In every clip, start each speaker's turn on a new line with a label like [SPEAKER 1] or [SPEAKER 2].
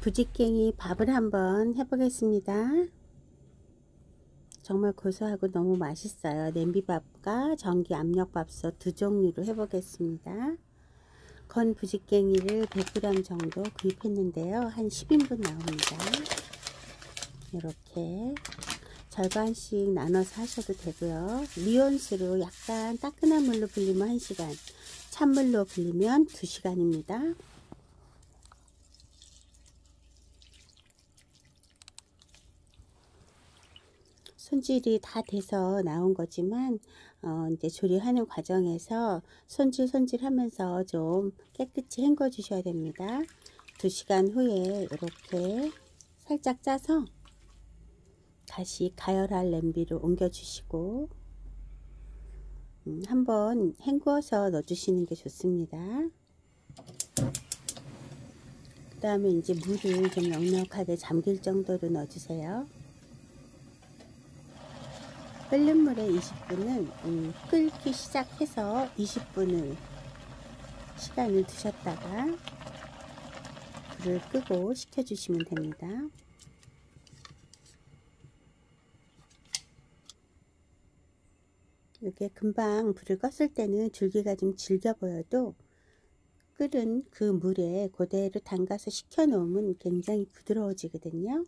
[SPEAKER 1] 부지깽이 밥을 한번 해보겠습니다. 정말 고소하고 너무 맛있어요. 냄비밥과 전기 압력밥솥 두 종류로 해보겠습니다. 건 부지깽이를 100g 정도 구입했는데요. 한 10인분 나옵니다. 이렇게 절반씩 나눠서 하셔도 되고요. 미온수로 약간 따끈한 물로 불리면 1시간, 찬물로 불리면 2시간입니다. 손질이 다 돼서 나온 거지만 이제 조리하는 과정에서 손질 하면서 좀 깨끗이 헹궈 주셔야 됩니다. 2시간 후에 이렇게 살짝 짜서 다시 가열할 냄비로 옮겨 주시고 한번 헹구어서 넣어 주시는 게 좋습니다. 그 다음에 이제 물을 좀 넉넉하게 잠길 정도로 넣어 주세요. 끓는 물에 20분은 끓기 시작해서 20분을 시간을 두셨다가 불을 끄고 식혀주시면 됩니다. 이렇게 금방 불을 껐을 때는 줄기가 좀 질겨 보여도 끓은 그 물에 그대로 담가서 식혀 놓으면 굉장히 부드러워지거든요.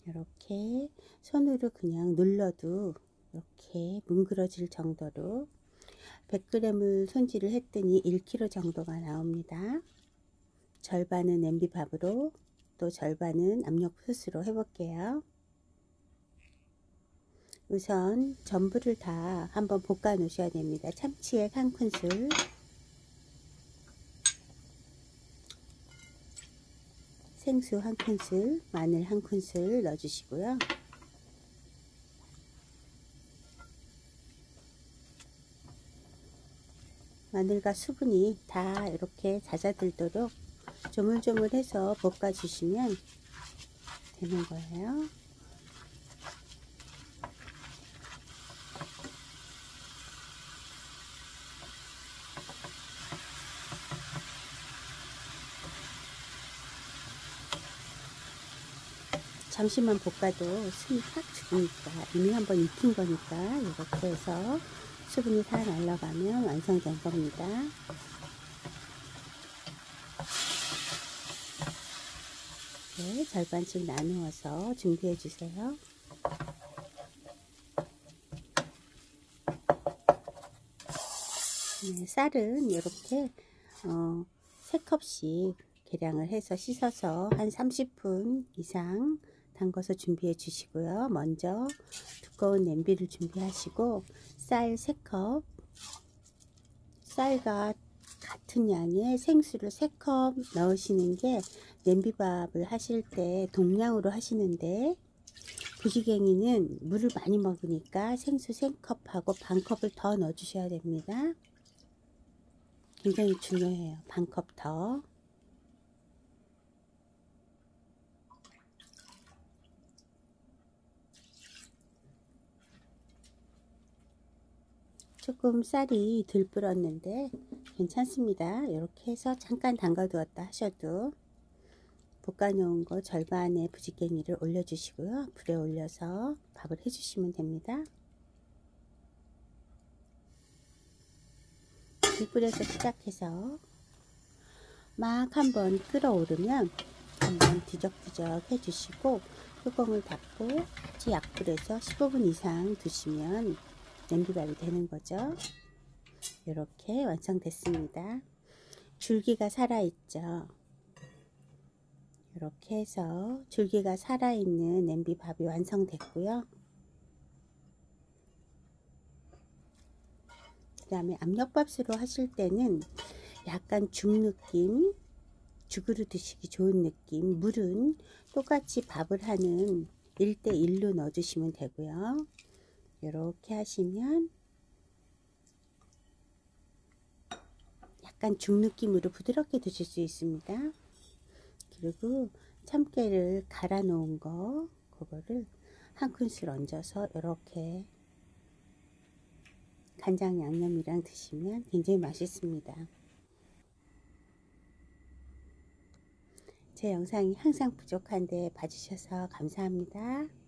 [SPEAKER 1] 이렇게 손으로 그냥 눌러도 이렇게 뭉그러질 정도로 100g을 손질을 했더니 1kg 정도가 나옵니다. 절반은 냄비밥으로 또 절반은 압력솥으로 해볼게요. 우선 전부를 다 한번 볶아 놓으셔야 됩니다. 참치액 1큰술, 생수 1큰술, 마늘 1큰술 넣어주시고요. 마늘과 수분이 다 이렇게 잦아들도록 조물조물해서 볶아주시면 되는 거예요. 잠시만 볶아도 숨이 탁 죽으니까 이미 한번 익힌 거니까 이렇게 해서 수분이 다 날아가면 완성된 겁니다. 네, 절반씩 나누어서 준비해 주세요. 네, 쌀은 이렇게 3컵씩 계량을 해서 씻어서 한 30분 이상 담궈서 준비해 주시고요. 먼저 두꺼운 냄비를 준비하시고 쌀 3컵, 쌀과 같은 양의 생수를 3컵 넣으시는 게 냄비밥을 하실 때 동량으로 하시는데 부지갱이는 물을 많이 먹으니까 생수 3컵하고 반컵을 더 넣어 주셔야 됩니다. 굉장히 중요해요. 반컵 더. 조금 쌀이 덜 불었는데 괜찮습니다. 이렇게 해서 잠깐 담가 두었다 하셔도 볶아 놓은 거 절반의 부지깽이를 올려 주시고요. 불에 올려서 밥을 해 주시면 됩니다. 불에서 시작해서 막 한번 끓어오르면 한번 뒤적뒤적 해 주시고 뚜껑을 닫고 같이 약불에서 15분 이상 두시면 냄비밥이 되는 거죠. 이렇게 완성됐습니다. 줄기가 살아있죠. 이렇게 해서 줄기가 살아있는 냄비밥이 완성됐고요. 그 다음에 압력밥솥으로 하실 때는 약간 죽 느낌, 죽으로 드시기 좋은 느낌, 물은 똑같이 밥을 하는 1대1로 넣어주시면 되고요. 이렇게 하시면 약간 죽 느낌으로 부드럽게 드실 수 있습니다. 그리고 참깨를 갈아 놓은 거 그거를 1큰술 얹어서 이렇게 간장 양념이랑 드시면 굉장히 맛있습니다. 제 영상이 항상 부족한데 봐주셔서 감사합니다.